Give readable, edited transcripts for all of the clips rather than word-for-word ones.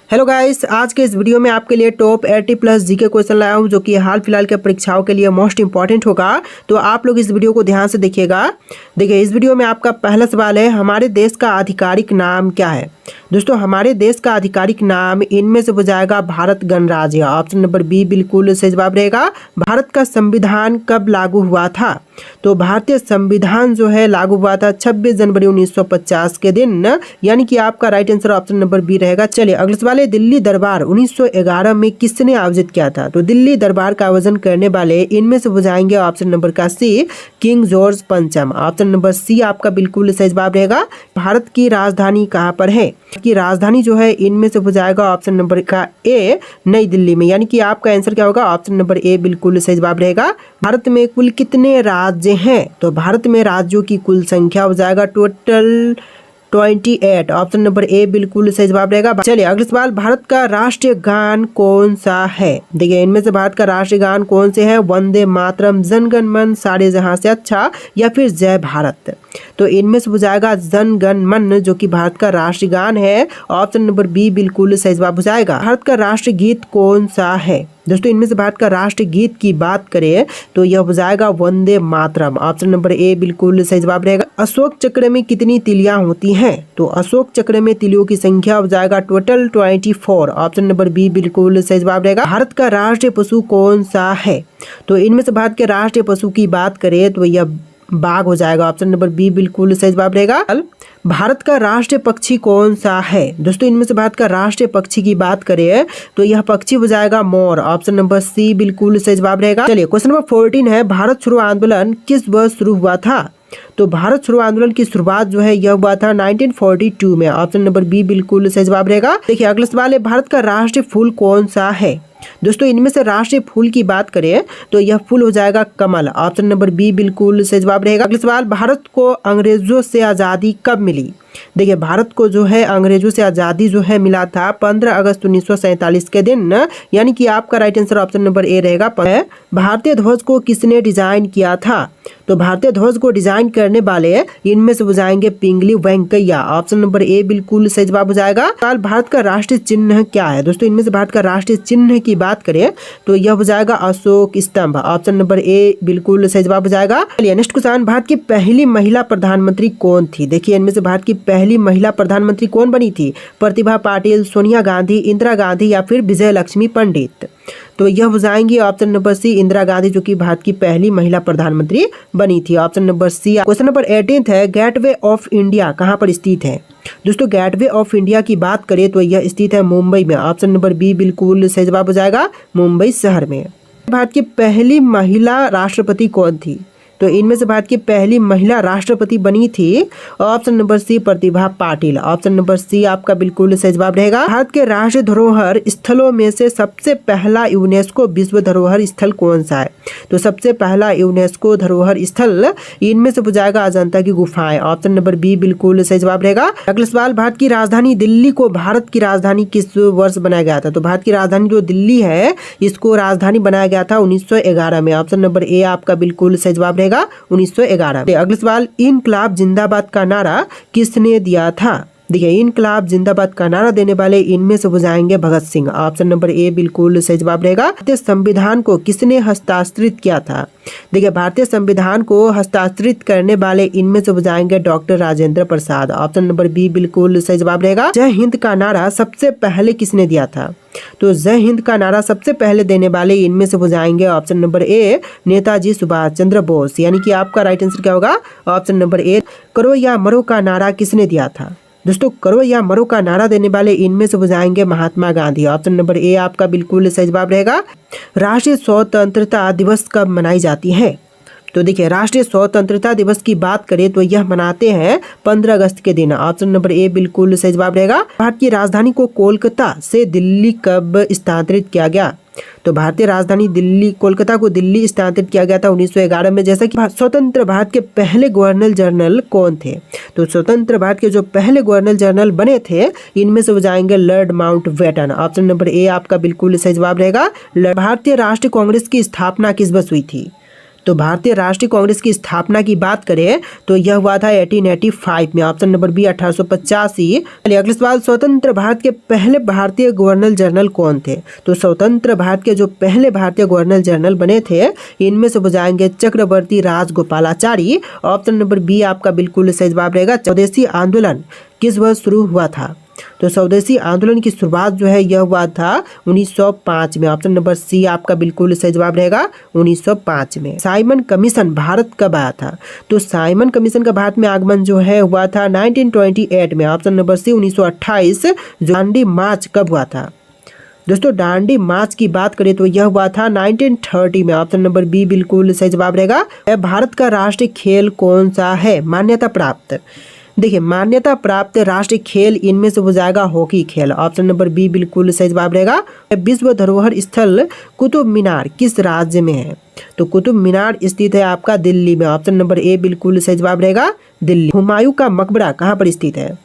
Hello guys, आज के इस वीडियो में आपके लिए टॉप 80 प्लस जीके क्वेश्चन लाया हूं जो कि हाल फिलहाल के परीक्षाओं के लिए मोस्ट इंपॉर्टेंट होगा। तो आप लोग इस वीडियो को ध्यान से देखिएगा। देखिए, इस वीडियो में आपका पहला सवाल है, हमारे देश का आधिकारिक नाम क्या है। दोस्तों, हमारे देश का आधिकारिक नाम इनमें से हो जाएगा भारत गणराज्य। ऑप्शन नंबर बी बिल्कुल सही जवाब रहेगा। भारत का संविधान कब लागू हुआ था? तो भारतीय संविधान जो है लागू हुआ था 26 जनवरी 1950 के दिन, यानी कि आपका right answer option number B रहेगा। चलिए अगले सवाल है, दिल्ली दरबार 1911 में किसने आयोजित किया था? तो दिल्ली दरबार का आयोजन करने वाले इनमें से हो जाएंगे ऑप्शन नंबर का सी, किंग जॉर्ज पंचम। ऑप्शन नंबर सी आपका बिल्कुल सही जवाब रहेगा। भारत की राजधानी कहाँ पर है? की राजधानी जो है इनमें से हो जाएगा ऑप्शन नंबर का ए, नई दिल्ली में, यानी कि आपका आंसर क्या होगा? ऑप्शन नंबर ए बिल्कुल सही जवाब रहेगा। भारत में कुल कितने राज्य हैं? तो भारत में राज्यों की कुल संख्या हो जाएगा टोटल 28। ऑप्शन नंबर ए बिल्कुल सही जवाब रहेगा। चलिए अगले सवाल, भारत का राष्ट्रीय गान कौन सा है? देखिए, इनमें से भारत का राष्ट्रीय गान कौन से है? वंदे मातरम, जन गण मन, सारे जहां से अच्छा, या फिर जय भारत। तो इनमें से हो जाएगा जन गण मन, जो कि भारत का राष्ट्रीय गान है। ऑप्शन नंबर बी बिल्कुल सही जवाब हो जाएगा। भारत का राष्ट्रीय गीत कौन सा है? दोस्तों, इनमें से भारत का राष्ट्रीय गीत की बात करें तो यह हो जाएगा वंदे मातरम। ऑप्शन नंबर ए बिल्कुल सही जवाब रहेगा। अशोक चक्र में कितनी तिलियां होती हैं? तो अशोक चक्र में तिलियों की संख्या हो जाएगा टोटल 24। ऑप्शन नंबर बी बिल्कुल सही जवाब रहेगा। भारत का राष्ट्रीय पशु कौन सा है? तो इनमें से भारत के राष्ट्रीय पशु की बात करें तो यह बाघ हो जाएगा। ऑप्शन नंबर बी बिल्कुल सही जवाब रहेगा। भारत का राष्ट्रीय पक्षी कौन सा है? दोस्तों, इनमें से भारत का राष्ट्रीय पक्षी की बात करें तो यह पक्षी हो जाएगा मोर। ऑप्शन नंबर सी बिल्कुल सही जवाब रहेगा। चलिए क्वेश्चन नंबर 14 है, भारत छोड़ो आंदोलन किस वर्ष शुरू हुआ था? तो भारत छोड़ो आंदोलन की शुरुआत जो है यह हुआ था 1942 में। ऑप्शन नंबर बी बिल्कुल सही जवाब रहेगा। देखिए अगला सवाल है, भारत का राष्ट्रीय फूल कौन सा है? दोस्तों, इनमें से राष्ट्रीय फूल की बात करें तो यह फूल हो जाएगा कमल। ऑप्शन नंबर बी बिल्कुल सही जवाब रहेगा। अगला सवाल, भारत को अंग्रेजों से आज़ादी कब मिली? देखिए, भारत को जो है अंग्रेजों से आज़ादी जो है मिला था 15 अगस्त 1947 के दिन, यानी कि आपका राइट आंसर ऑप्शन नंबर ए रहेगा। भारतीय ध्वज को किसने डिजाइन किया था? तो भारतीय ध्वज को डिजाइन करने वाले इनमें से हो जाएंगे पिंगली वेंकैया। ऑप्शन नंबर ए बिल्कुल सही जवाब हो जाएगा। भारत का राष्ट्रीय चिन्ह क्या है? दोस्तों, इनमें से भारत का राष्ट्रीय चिन्ह की बात करें तो यह हो जाएगा अशोक स्तंभ। ऑप्शन नंबर ए बिल्कुल सही जवाब हो जाएगा। चलिए नेक्स्ट क्वेश्चन, भारत की पहली महिला प्रधानमंत्री कौन थी? देखिए, इनमें से भारत की पहली महिला प्रधानमंत्री कौन बनी थी? प्रतिभा पाटिल, सोनिया गांधी, इंदिरा गांधी, या फिर विजय लक्ष्मी पंडित। तो यह हो जाएंगी option number C, Indira Gandhi, जो कि भारत की पहली महिला प्रधानमंत्री बनी थी। Option number C. Question number 18 है, गेटवे ऑफ इंडिया कहाँ पर स्थित है? दोस्तों, गेटवे ऑफ इंडिया की बात करें तो यह स्थित है मुंबई में। ऑप्शन नंबर बी बिल्कुल सही जवाब हो जाएगा, मुंबई शहर में। भारत की पहली महिला राष्ट्रपति कौन थी? तो इनमें से भारत की पहली महिला राष्ट्रपति बनी थी ऑप्शन नंबर सी, प्रतिभा पाटिल। ऑप्शन नंबर सी आपका बिल्कुल सही जवाब रहेगा। भारत के राष्ट्रीय धरोहर स्थलों में से सबसे पहला यूनेस्को विश्व धरोहर स्थल कौन सा है? तो सबसे पहला यूनेस्को धरोहर स्थल इनमें से हो जाएगा अजंता की गुफाएं। ऑप्शन नंबर बी बिल्कुल सही जवाब रहेगा। अगला सवाल, भारत की राजधानी दिल्ली को भारत की राजधानी किस वर्ष बनाया गया था? तो भारत की राजधानी जो दिल्ली है इसको राजधानी बनाया गया था 1911 में। ऑप्शन नंबर ए आपका बिल्कुल सही जवाब रहेगा, 1911। अगला सवाल, इनकलाब जिंदाबाद का नारा किसने दिया था? देखिए, इनकलाब जिंदाबाद का नारा देने वाले इनमें से हो जाएंगे भगत सिंह। ऑप्शन नंबर ए बिल्कुल सही जवाब रहेगा। भारतीय संविधान को किसने हस्ताक्षरित किया था? देखिए, भारतीय संविधान को हस्ताक्षरित करने वाले इनमें से हो जाएंगे doctor Rajendra Prasad. Option number B बिल्कुल सही जवाब रहेगा। जय हिंद का नारा सबसे पहले किसने दिया था? तो जय हिंद का नारा सबसे पहले देने वाले इनमें से हो जाएंगे option number A, Netaji Subhash Chandra Bose, यानी कि आपका राइट आंसर क्या होगा? Option number A. करो या मरो का नारा किसने दिया था? दोस्तों, करो या मरो का नारा देने वाले इनमें से हो जाएंगे महात्मा गांधी। ऑप्शन नंबर ए आपका बिल्कुल सही जवाब रहेगा। राष्ट्रीय स्वतंत्रता दिवस कब मनाई जाती है? तो देखिए, राष्ट्रीय स्वतंत्रता दिवस की बात करें तो यह मनाते हैं 15 अगस्त के दिन। ऑप्शन नंबर ए बिल्कुल सही जवाब रहेगा। भारत की राजधानी को कोलकाता से दिल्ली कब स्थानांतरित किया गया? तो भारतीय राजधानी दिल्ली, कोलकाता को दिल्ली स्थानांतरित किया गया था 1911 में। जैसा कि स्वतंत्र भारत के पहले गवर्नर जनरल कौन थे? तो स्वतंत्र भारत के जो पहले गवर्नर जनरल बने थे इनमें से हो जाएंगे लॉर्ड माउंटबेटन। ऑप्शन नंबर ए आपका बिल्कुल सही जवाब रहेगा। भारतीय राष्ट्रीय कांग्रेस की स्थापना किस वर्ष हुई थी? तो भारतीय राष्ट्रीय कांग्रेस की स्थापना की बात करें तो यह हुआ था 1885 में, ऑप्शन नंबर बी 1885। अगला सवाल, स्वतंत्र भारत के पहले भारतीय गवर्नर जनरल कौन थे? तो स्वतंत्र भारत के जो पहले भारतीय गवर्नर जनरल बने थे इनमें से हो जाएंगे चक्रवर्ती राजगोपालाचारी। ऑप्शन नंबर बी आपका बिल्कुल सही जवाब रहेगा। स्वदेशी आंदोलन किस वर्ष शुरू हुआ था? तो स्वदेशी आंदोलन की शुरुआत जो है यह हुआ था 1905 में। ऑप्शन नंबर सी आपका बिल्कुल सही जवाब रहेगा 1905 में। साइमन कमीशन भारत कब आया था? तो साइमन कमीशन का भारत में आगमन जो है हुआ था 1928 में। Option number C 1928। Dandi march कब हुआ था? दोस्तों दांडी मार्च की बात करें तो यह हुआ था 1930 में। ऑप्शन नंबर बी बिल्कुल सही जवाब रहेगा। भारत का राष्ट्रीय खेल कौन सा है मान्यता प्राप्त? देखिए मान्यता प्राप्त राष्ट्रीय खेल इनमें से हो जाएगा हॉकी खेल। ऑप्शन नंबर बी बिल्कुल सही जवाब रहेगा। विश्व धरोहर स्थल कुतुब मीनार किस राज्य में है? तो कुतुब मीनार स्थित है आपका दिल्ली में। ऑप्शन नंबर ए बिल्कुल सही जवाब रहेगा दिल्ली। हुमायूं का मकबरा कहाँ पर स्थित है?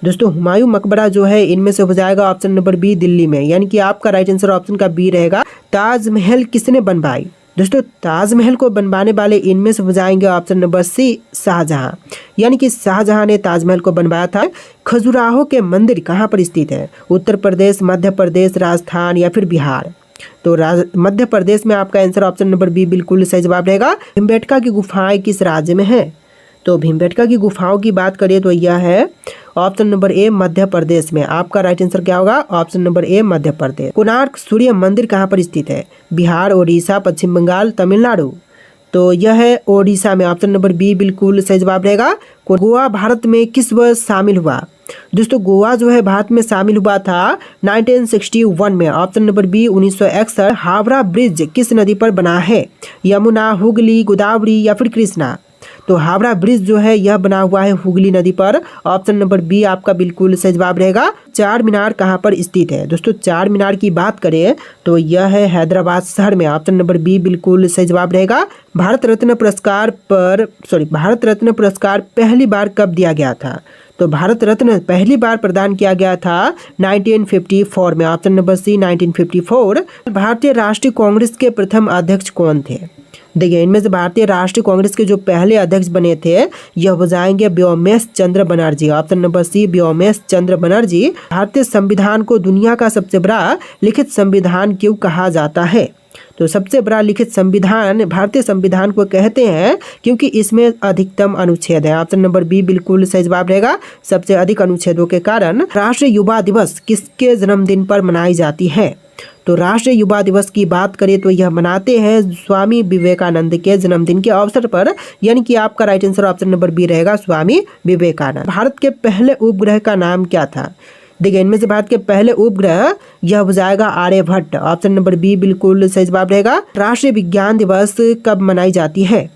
दोस्तों हुमायूं मकबरा जो है इनमें से हो जाएगा ऑप्शन नंबर बी दिल्ली में, यानी कि आपका राइट आंसर ऑप्शन का बी रहेगा। ताजमहल किसने बनवाई? दोस्तों ताजमहल को बनवाने वाले इनमें से हो जाएंगे ऑप्शन नंबर सी शाहजहां, यानी कि शाहजहां ने ताजमहल को बनवाया था। खजुराहो के मंदिर कहाँ पर स्थित है? उत्तर प्रदेश, मध्य प्रदेश, राजस्थान या फिर बिहार? तो मध्य प्रदेश में आपका आंसर ऑप्शन नंबर बी बिल्कुल सही जवाब रहेगा। भीमबेटका की गुफाएं किस राज्य में है? तो भीमबेटका की गुफाओं की बात करें तो यह है ऑप्शन नंबर ए मध्य प्रदेश में। आपका राइट आंसर क्या होगा? ऑप्शन नंबर ए मध्य प्रदेश। कोणार्क सूर्य मंदिर कहाँ पर स्थित है? बिहार, ओडिशा, पश्चिम बंगाल, तमिलनाडु? तो यह है ओडिशा में। ऑप्शन नंबर बी बिल्कुल सही जवाब रहेगा। गोवा भारत में किस वर्ष शामिल हुआ? दोस्तों गोवा जो है भारत में शामिल हुआ था 1961 में। Option number B 1961। Howrah bridge किस नदी पर बना है? यमुना, हुगली, गोदावरी या फिर कृष्णा? तो हावड़ा ब्रिज जो है यह बना हुआ है हुगली नदी पर। ऑप्शन नंबर बी आपका बिल्कुल सही जवाब रहेगा। चार मीनार कहाँ पर स्थित है? दोस्तों चार मीनार की बात करें तो यह है हैदराबाद शहर में। ऑप्शन नंबर बी बिल्कुल सही जवाब रहेगा। भारत रत्न पुरस्कार पहली बार कब दिया गया था? तो भारत रत्न पहली बार प्रदान किया गया था 1954 में। Option number C 1954। भारतीय राष्ट्रीय कांग्रेस के प्रथम अध्यक्ष कौन थे? देखिए इनमें से भारतीय राष्ट्रीय कांग्रेस के जो पहले अध्यक्ष बने थे यह हो जाएंगे Vyomesh Chandra Banerjee. Option number C Vyomesh Chandra Banerjee. भारतीय संविधान को दुनिया का सबसे बड़ा लिखित संविधान क्यों कहा जाता है? तो सबसे बड़ा लिखित संविधान भारतीय संविधान को कहते हैं क्योंकि इसमें अधिकतम अनुच्छेद है। ऑप्शन नंबर बी बिल्कुल सही जवाब रहेगा। सबसे अधिक अनुच्छेदों के कारण। राष्ट्रीय युवा दिवस किसके जन्मदिन पर मनाई जाती है? तो राष्ट्रीय युवा दिवस की बात करें तो यह मनाते हैं स्वामी विवेकानंद के जन्मदिन के अवसर पर, यानी कि आपका right answer option number B रहेगा स्वामी विवेकानंद। भारत के पहले उपग्रह का नाम क्या था? देखिए इनमें से भारत के पहले उपग्रह यह हो जाएगा आर्यभट्ट। ऑप्शन नंबर बी बिल्कुल सही जवाब रहेगा। राष्ट्रीय विज्ञान दिवस कब मनाई जाती है?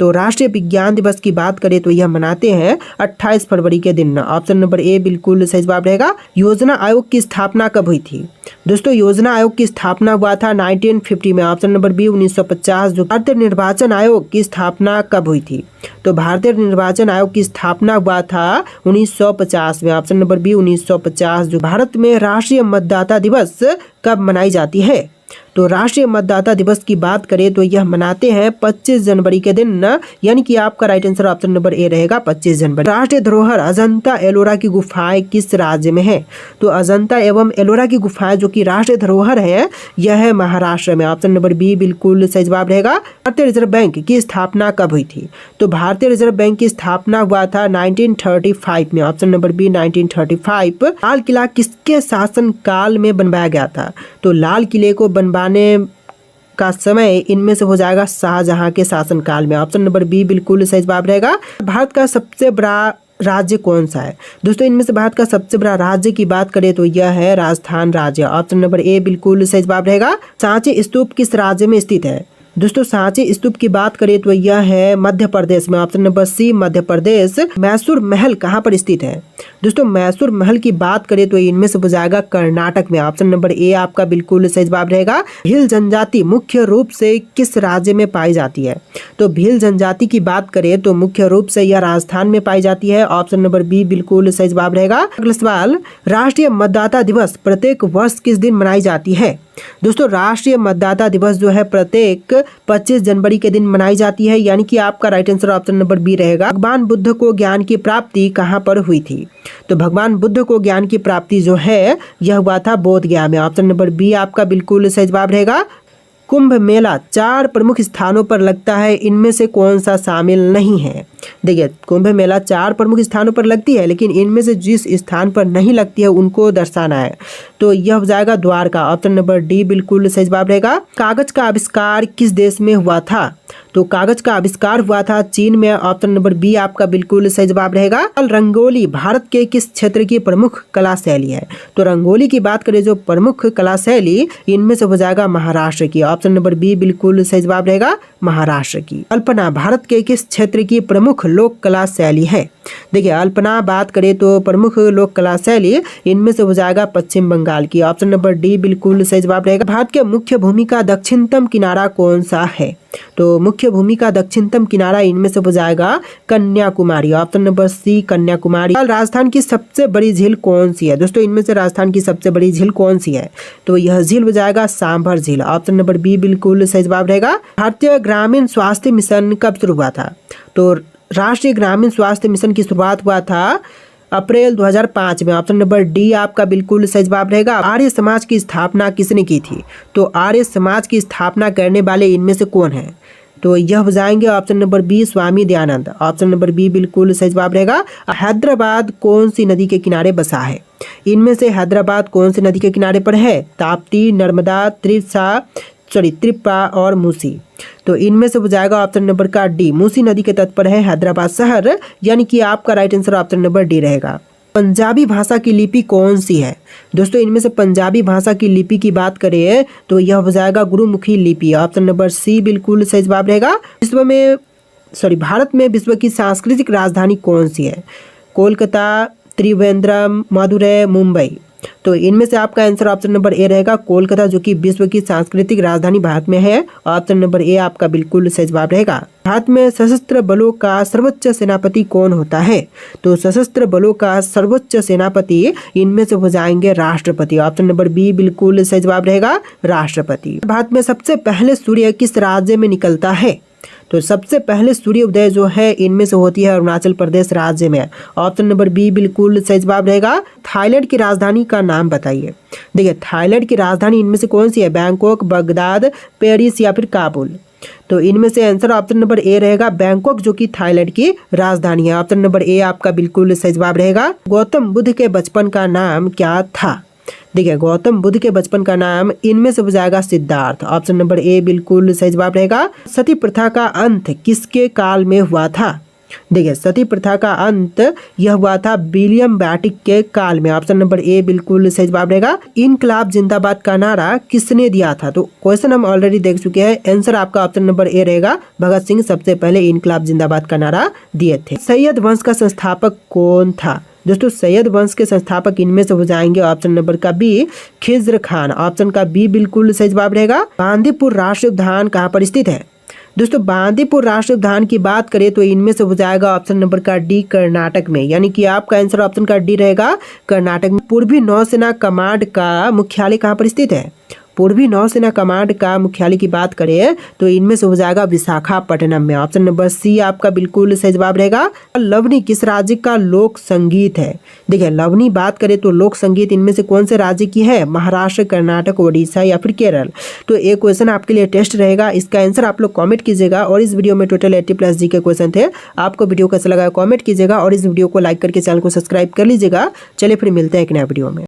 तो राष्ट्रीय विज्ञान दिवस की बात करें तो यह मनाते हैं 28 फरवरी के दिन। ऑप्शन नंबर ए बिल्कुल सही जवाब रहेगा। योजना आयोग की स्थापना कब हुई थी? दोस्तों योजना आयोग की स्थापना हुआ था 1950 में। Option number B 1950। जो भारतीय निर्वाचन आयोग की स्थापना कब हुई थी? तो भारतीय निर्वाचन आयोग की स्थापना हुआ था 1950 में। Option number B 1950। जो भारत में राष्ट्रीय मतदाता दिवस कब मनाई जाती है? तो राष्ट्रीय मतदाता दिवस की बात करें तो यह मनाते हैं 25 जनवरी के दिन, यानी कि आपका राइट आंसर ऑप्शन नंबर ए रहेगा 25 जनवरी। राष्ट्रीय धरोहर अजंता एलोरा की गुफाएं किस राज्य में है? तो अजंता एवं एलोरा की गुफाएं जो कि राष्ट्रीय धरोहर है यह है महाराष्ट्र में। ऑप्शन नंबर बी बिल्कुल सही जवाब रहेगा। भारतीय रिजर्व बैंक की स्थापना कब हुई थी? तो भारतीय रिजर्व बैंक की स्थापना हुआ था 1935 में। Option number B 1935। Lal Qila किसके शासन काल में बनवाया गया था? तो लाल किले को बनवाने का समय इनमें से हो जाएगा शाहजहां के शासनकाल में। ऑप्शन नंबर बी बिल्कुल सही जवाब रहेगा। भारत का सबसे बड़ा राज्य कौन सा है? दोस्तों इनमें से भारत का सबसे बड़ा राज्य की बात करें तो यह है राजस्थान राज्य। ऑप्शन नंबर ए बिल्कुल सही जवाब रहेगा। सांची स्तूप किस राज्य में स्थित है? दोस्तों सांची स्तूप की बात करें तो यह है मध्य प्रदेश में। ऑप्शन नंबर सी मध्य प्रदेश। मैसूर महल कहाँ पर स्थित है? दोस्तों मैसूर महल की बात करें तो इनमें से हो जाएगा कर्नाटक में। ऑप्शन नंबर ए आपका बिल्कुल सही जवाब रहेगा। भील जनजाति मुख्य रूप से किस राज्य में पाई जाती है? तो भील जनजाति की बात करें तो मुख्य रूप से यह राजस्थान में पाई जाती है। ऑप्शन नंबर बी बिल्कुल सही जवाब रहेगा। अगला सवाल, राष्ट्रीय मतदाता दिवस प्रत्येक वर्ष किस दिन मनाई जाती है? दोस्तों राष्ट्रीय मतदाता दिवस जो है प्रत्येक 25 जनवरी के दिन मनाई जाती है, यानी कि आपका right answer option number B रहेगा। भगवान बुद्ध को ज्ञान की प्राप्ति कहाँ पर हुई थी? तो भगवान बुद्ध को ज्ञान की प्राप्ति जो है यह हुआ था बोध गया में। ऑप्शन नंबर बी आपका बिल्कुल सही जवाब रहेगा। कुंभ मेला 4 प्रमुख स्थानों पर लगता है, इनमें से कौन सा शामिल नहीं है? देखिए कुंभ मेला 4 प्रमुख स्थानों पर लगती है, लेकिन इनमें से जिस स्थान पर नहीं लगती है उनको दर्शाना है। तो यह हो जाएगा द्वारका। ऑप्शन नंबर डी बिल्कुल सही जवाब रहेगा। कागज का आविष्कार किस देश में हुआ था? तो कागज का आविष्कार हुआ था चीन में। ऑप्शन नंबर बी आपका बिल्कुल सही जवाब रहेगा। रंगोली भारत के किस क्षेत्र की प्रमुख कला शैली है? तो रंगोली की बात करें जो प्रमुख कला शैली, इनमें से हो जाएगा महाराष्ट्र की। ऑप्शन नंबर बी बिल्कुल सही जवाब रहेगा, महाराष्ट्र की। अल्पना भारत के किस क्षेत्र की प्रमुख लोक कला शैली है? देखिए अल्पना बात करें तो प्रमुख लोक कला शैली, इनमें से हो जाएगा पश्चिम बंगाल की। ऑप्शन नंबर डी बिल्कुल सही जवाब रहेगा। भारत के मुख्य भूमि का दक्षिणतम किनारा कौन सा है? तो मुख्य भूमि का दक्षिणतम किनारा इनमें से हो जाएगा Kanyakumari. Option number C Kanyakumari. Rajasthan की सबसे बड़ी झील कौन सी है? दोस्तों इनमें से राजस्थान की सबसे बड़ी झील कौन सी है? तो यह झील हो जाएगा सांभर झील। ऑप्शन नंबर बी बिल्कुल सही जवाब रहेगा। भारतीय ग्रामीण स्वास्थ्य मिशन कब शुरू हुआ था? तो राष्ट्रीय ग्रामीण स्वास्थ्य मिशन की शुरुआत हुआ था अप्रैल 2005 में। ऑप्शन नंबर डी आपका बिल्कुल सही जवाब रहेगा। आर्य समाज की स्थापना किसने की थी? तो आर्य समाज की स्थापना करने वाले इनमें से कौन है? तो यह हो जाएंगे option number B Swami Dayanand. Option number B बिल्कुल सही जवाब रहेगा। हैदराबाद कौन सी नदी के किनारे बसा है? इनमें से हैदराबाद कौन सी नदी के किनारे पर है? ताप्ती, नर्मदा, त्रिप्रा और मूसी। तो इनमें से हो जाएगा ऑप्शन नंबर का डी, मूसी नदी के तट पर है हैदराबाद शहर, यानी कि आपका right answer option number D रहेगा। पंजाबी भाषा की लिपि कौन सी है? दोस्तों इनमें से पंजाबी भाषा की लिपि की बात करें तो यह हो जाएगा गुरुमुखी लिपि। ऑप्शन नंबर सी बिल्कुल सही जवाब रहेगा। भारत में विश्व की सांस्कृतिक राजधानी कौन सी है? कोलकाता, त्रिवेंद्रम, मदुरै, मुंबई। तो इनमें से आपका आंसर ऑप्शन नंबर ए रहेगा कोलकाता, जो कि विश्व की सांस्कृतिक राजधानी भारत में है। ऑप्शन नंबर ए आपका बिल्कुल सही जवाब रहेगा। भारत में सशस्त्र बलों का सर्वोच्च सेनापति कौन होता है? तो सशस्त्र बलों का सर्वोच्च सेनापति इनमें से हो जाएंगे राष्ट्रपति। ऑप्शन नंबर बी बिल्कुल सही जवाब रहेगा, राष्ट्रपति। भारत में सबसे पहले सूर्य किस राज्य में निकलता है? तो सबसे पहले सूर्य उदय जो है इनमें से होती है अरुणाचल प्रदेश राज्य में। ऑप्शन नंबर बी बिल्कुल सही जवाब रहेगा। थाईलैंड की राजधानी का नाम बताइए। देखिए थाईलैंड की राजधानी इनमें से कौन सी है? बैंकॉक, बगदाद, पेरिस या फिर काबुल। तो इनमें से आंसर ऑप्शन नंबर ए रहेगा बैंकॉक, जो कि थाईलैंड की राजधानी है। ऑप्शन नंबर ए आपका बिल्कुल सही जवाब रहेगा। गौतम बुद्ध के बचपन का नाम क्या था? देखिए गौतम बुद्ध के बचपन का नाम इनमें से हो जाएगा सिद्धार्थ। ऑप्शन नंबर ए बिल्कुल सही जवाब रहेगा। सती प्रथा का अंत किसके काल में हुआ था? देखिए सती प्रथा का अंत यह हुआ था विलियम बेंटिक के काल में। ऑप्शन नंबर ए बिल्कुल सही जवाब रहेगा। इनकलाब जिंदाबाद का नारा किसने दिया था? तो क्वेश्चन हम ऑलरेडी देख चुके हैं। आंसर आपका ऑप्शन नंबर ए रहेगा, भगत सिंह सबसे पहले इनकलाब जिंदाबाद का नारा दिए थे। सैयद वंश का संस्थापक कौन था? दोस्तों सैयद वंश के संस्थापक इनमें से हो जाएंगे ऑप्शन नंबर का बी खिज्र खान। ऑप्शन का बी बिल्कुल सही जवाब रहेगा। बांदीपुर राष्ट्रीय उद्यान कहाँ पर स्थित है? दोस्तों बांदीपुर राष्ट्रीय उद्यान की बात करें तो इनमें से हो जाएगा ऑप्शन नंबर का डी कर्नाटक में, यानी कि आपका आंसर ऑप्शन का डी रहेगा कर्नाटक में। पूर्वी नौसेना कमांड का मुख्यालय कहाँ पर स्थित है? पूर्वी नौसेना कमांड का मुख्यालय की बात करें तो इनमें से हो जाएगा विशाखापट्टनम में। ऑप्शन नंबर सी आपका बिल्कुल सही जवाब रहेगा। लवनी किस राज्य का लोक संगीत है? देखिए लवनी बात करें तो लोक संगीत इनमें से कौन से राज्य की है? महाराष्ट्र, कर्नाटक, ओडिशा या फिर केरल। तो एक क्वेश्चन आपके लिए टेस्ट रहेगा, इसका आंसर आप लोग कॉमेंट कीजिएगा। और इस वीडियो में टोटल 80+ जी के क्वेश्चन थे। आपको वीडियो कैसा लगा कॉमेंट कीजिएगा और इस वीडियो को लाइक करके चैनल को सब्सक्राइब कर लीजिएगा। चलिए फिर मिलते हैं एक नया वीडियो में।